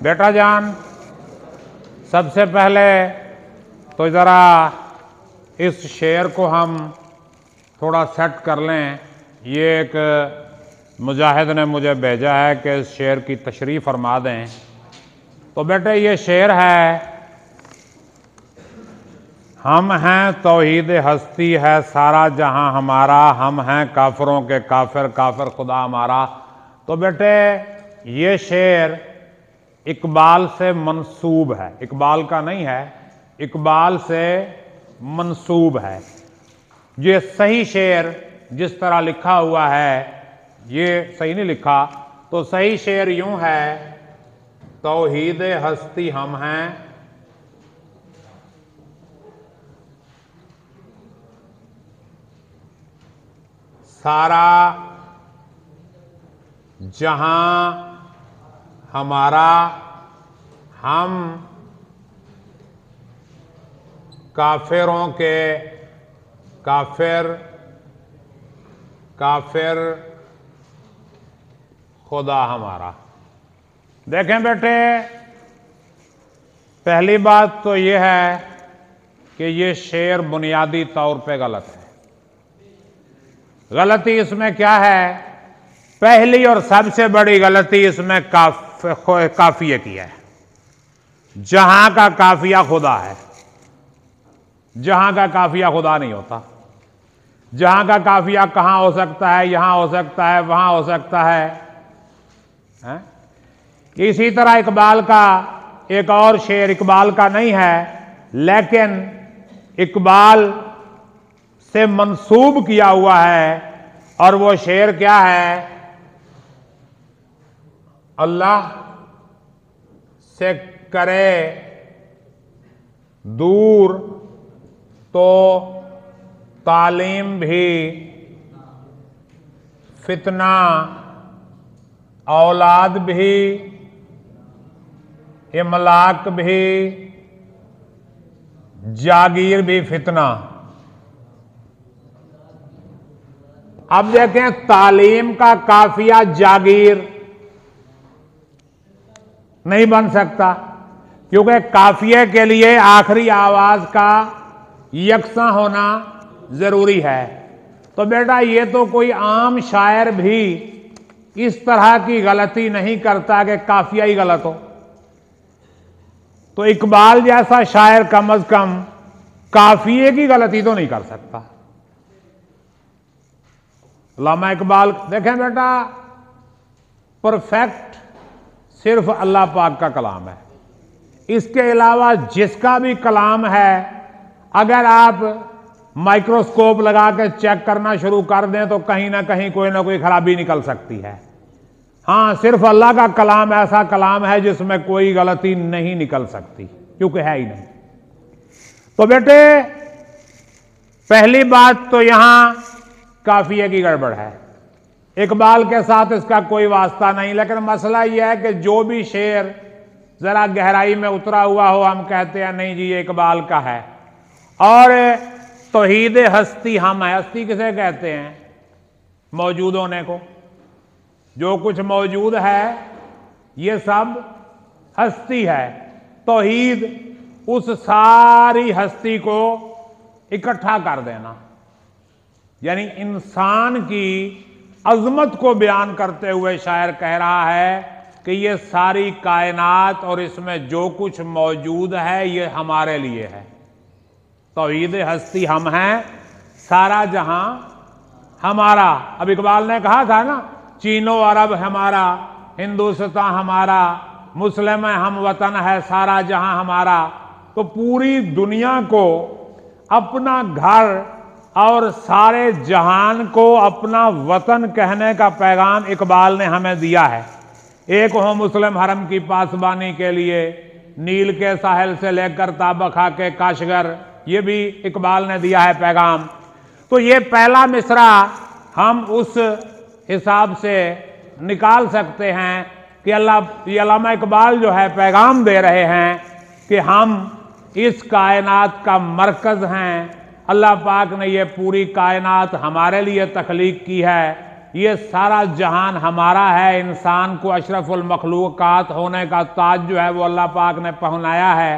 बेटा जान, सबसे पहले तो ज़रा इस शेर को हम थोड़ा सेट कर लें। ये एक मुजाहिद ने मुझे भेजा है कि इस शेर की तशरीह फरमा दें। तो बेटे ये शेर है, हम हैं तौहीद हस्ती है सारा जहां हमारा, हम हैं काफिरों के काफिर काफिर खुदा हमारा। तो बेटे ये शेर इकबाल से मंसूब है, इकबाल का नहीं है, इकबाल से मंसूब है। ये सही शेर जिस तरह लिखा हुआ है ये सही नहीं लिखा। तो सही शेर यूं है, तौहीद हस्ती हम हैं सारा जहां हमारा, हम काफिरों के काफिर काफिर खुदा हमारा। देखें बेटे, पहली बात तो यह है कि ये शेर बुनियादी तौर पे गलत है। गलती इसमें क्या है? पहली और सबसे बड़ी गलती इसमें काफिये की है। जहां का काफिया खुदा है, जहां का काफिया खुदा नहीं होता। जहां का काफिया कहां हो सकता है? यहां हो सकता है, वहां हो सकता है। इसी तरह इकबाल का एक और शेर, इकबाल का नहीं है लेकिन इकबाल से मंसूब किया हुआ है, और वो शेर क्या है? अल्लाह से करे दूर तो तालीम भी फितना, औलाद भी इमलाक भी, जागीर भी फितना। अब देखें, तालीम का काफिया जागीर नहीं बन सकता, क्योंकि काफिये के लिए आखिरी आवाज का यकसा होना जरूरी है। तो बेटा ये तो कोई आम शायर भी इस तरह की गलती नहीं करता कि काफिया ही गलत हो। तो इकबाल जैसा शायर कम अज कम काफिये की गलती तो नहीं कर सकता। अल्लामा इकबाल, देखें बेटा, परफेक्ट सिर्फ अल्लाह पाक का कलाम है। इसके अलावा जिसका भी कलाम है, अगर आप माइक्रोस्कोप लगा के चेक करना शुरू कर दें तो कहीं ना कहीं कोई ना कोई खराबी निकल सकती है। हाँ, सिर्फ अल्लाह का कलाम ऐसा कलाम है जिसमें कोई गलती नहीं निकल सकती, क्योंकि है ही नहीं। तो बेटे पहली बात तो यहां काफिये की गड़बड़ है। इकबाल के साथ इसका कोई वास्ता नहीं, लेकिन मसला यह है कि जो भी शेर जरा गहराई में उतरा हुआ हो, हम कहते हैं नहीं जी ये इकबाल का है। और तौहीद हस्ती हम है। हस्ती किसे कहते हैं? मौजूद होने को। जो कुछ मौजूद है ये सब हस्ती है। तौहीद उस सारी हस्ती को इकट्ठा कर देना, यानी इंसान की अजमत को बयान करते हुए शायर कह रहा है कि ये सारी कायनात और इसमें जो कुछ मौजूद है ये हमारे लिए है। तौहीद हस्ती हम हैं, सारा जहां हमारा। अब इकबाल ने कहा था ना, चीनो अरब हमारा, हिंदुस्तान हमारा, मुस्लिम हम वतन है सारा जहां हमारा। तो पूरी दुनिया को अपना घर और सारे जहान को अपना वतन कहने का पैगाम इकबाल ने हमें दिया है। एक हो मुस्लिम हरम की पासबानी के लिए, नील के साहिल से लेकर ताबखा के काशगर, ये भी इकबाल ने दिया है पैगाम। तो ये पहला मिसरा हम उस हिसाब से निकाल सकते हैं कि अल्लामा इकबाल जो है पैगाम दे रहे हैं कि हम इस कायनात का मरकज हैं। अल्लाह पाक ने ये पूरी कायनात हमारे लिए तख्लीक की है, ये सारा जहान हमारा है। इंसान को अशरफुल मखलूकात होने का ताज जो है वो अल्लाह पाक ने पहनाया है।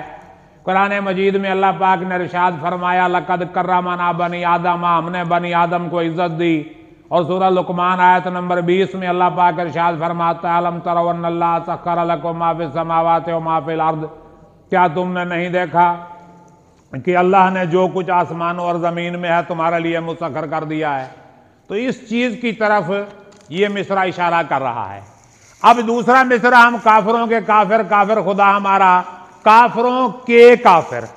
कुरान मजीद में अल्लाह पाक ने इरशाद फरमाया, लक़द कर्रमना बनी आदम, हमने बनी आदम को इज्जत दी। और सूरह लुक़मान आयत नंबर 20 में अल्लाह पाक इरशाद फरमाता है, अलम तरो अन्नल्लाह सख्खर लकुम मा फिस समावाति व मा फिल अर्द, क्या तुमने नहीं देखा कि अल्लाह ने जो कुछ आसमानों और ज़मीन में है तुम्हारे लिए मुसख्खर कर दिया है। तो इस चीज़ की तरफ ये मिसरा इशारा कर रहा है। अब दूसरा मिसरा, हम काफिरों के काफिर, काफिर खुदा हमारा, काफिरों के काफिर,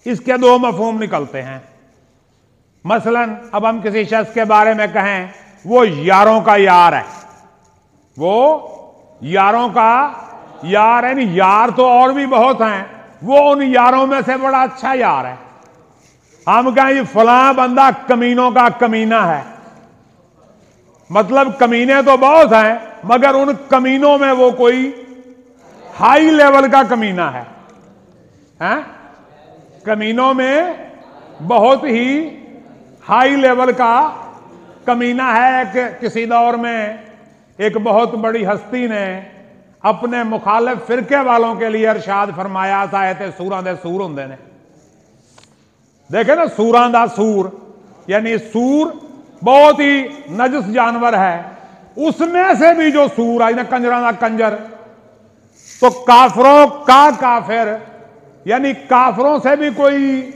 इसके दो मफहूम निकलते हैं। मसलन अब हम किसी शख्स के बारे में कहें वो यारों का यार है, वो यारों का यार है, नहीं यार तो और भी बहुत हैं, वो उन यारों में से बड़ा अच्छा यार है। हम कहें ये फलां बंदा कमीनों का कमीना है, मतलब कमीने तो बहुत हैं मगर उन कमीनों में वो कोई हाई लेवल का कमीना है, हैं? कमीनों में बहुत ही हाई लेवल का कमीना है। किसी दौर में एक बहुत बड़ी हस्ती ने अपने मुखालिफ फिरके वालों के लिए इरशाद फरमाया था, ऐसे सूरां दे सूर होंदे ने, देखे ना, सूरां दा सूर, यानी सूर बहुत ही नजस जानवर है, उसमें से भी जो सूर है ना, कंजरां दा कंजर। तो काफिरों का काफिर, यानी काफिरों से भी कोई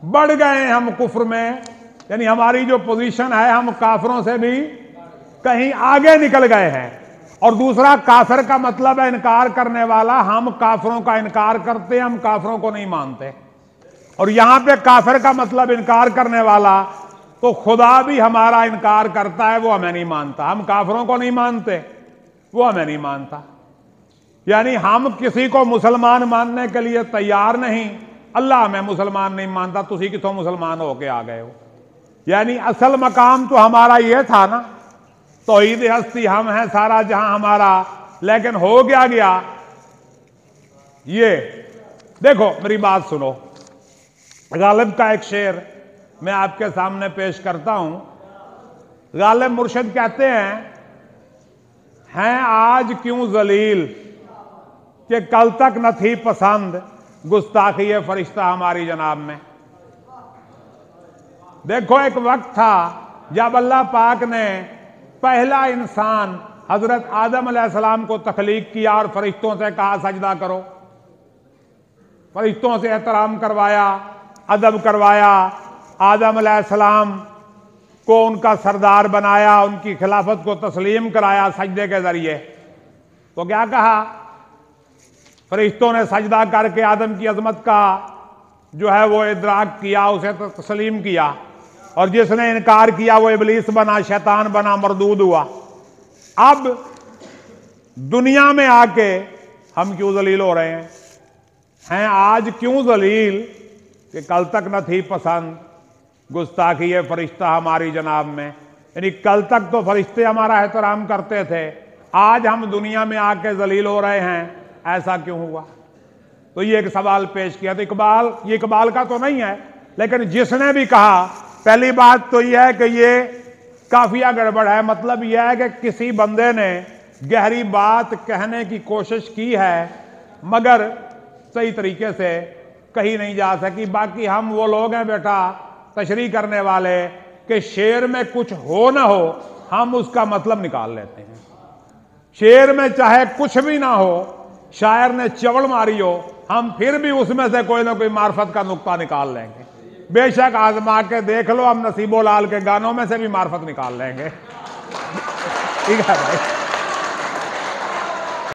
बढ़ गए हम कुफ्र में, यानी हमारी जो पोजीशन है हम काफिरों से भी कहीं आगे निकल गए हैं। और दूसरा, काफिर का मतलब है इनकार करने वाला, हम काफिरों का इनकार करते हैं, हम काफिरों को नहीं मानते। और यहां पे काफिर का मतलब इनकार करने वाला, तो खुदा भी हमारा इनकार करता है, वो हमें नहीं मानता। हम काफिरों को नहीं मानते, वो हमें नहीं मानता, यानी हम किसी को मुसलमान मानने के लिए तैयार नहीं। अल्लाह हमें मुसलमान नहीं मानता, तुसी कितों मुसलमान होके आ गए हो। यानी असल मकाम तो हमारा ये था ना, तौहीद हस्ती हम हैं, सारा जहां हमारा, लेकिन हो गया ये। देखो मेरी बात सुनो, गालिब का एक शेर मैं आपके सामने पेश करता हूं। गालिब मुर्शिद कहते हैं आज क्यों जलील कि कल तक न थी पसंद गुस्ताखी ये फरिश्ता हमारी जनाब में। देखो एक वक्त था जब अल्लाह पाक ने पहला इंसान हजरत आदम अलैहिस्सलाम को तख्लीक किया और फरिश्तों से कहा सजदा करो, फरिश्तों से एहतराम करवाया, अदब करवाया, आदम अलैहिस्सलाम को उनका सरदार बनाया, उनकी खिलाफत को तस्लीम कराया सजदे के जरिए। तो क्या कहा, फरिश्तों ने सजदा करके आदम की अजमत का जो है वो इदराक किया, उसे तस्लीम किया, और जिसने इनकार किया वो इबलीस बना, शैतान बना, मरदूद हुआ। अब दुनिया में आके हम क्यों जलील हो रहे हैं आज क्यों जलील कि कल तक न थी पसंद गुस्ताखी ये फरिश्ता हमारी जनाब में। यानी कल तक तो फरिश्ते हमारा एहतराम करते थे, आज हम दुनिया में आके जलील हो रहे हैं, ऐसा क्यों हुआ। तो ये एक सवाल पेश किया। तो इकबाल, ये इकबाल का तो नहीं है, लेकिन जिसने भी कहा, पहली बात तो यह है कि ये काफिया गड़बड़ है। मतलब यह है कि किसी बंदे ने गहरी बात कहने की कोशिश की है मगर सही तरीके से कही नहीं जा सकी। बाकी हम वो लोग हैं बेटा तशरीह करने वाले कि शेर में कुछ हो ना हो हम उसका मतलब निकाल लेते हैं। शेर में चाहे कुछ भी ना हो, शायर ने चवड़ मारी हो, हम फिर भी उसमें से कोई ना कोई मार्फत का नुक्ता निकाल लेंगे। बेशक आजमा के देख लो, हम नसीबो लाल के गानों में से भी मार्फत निकाल लेंगे। ठीक है भाई।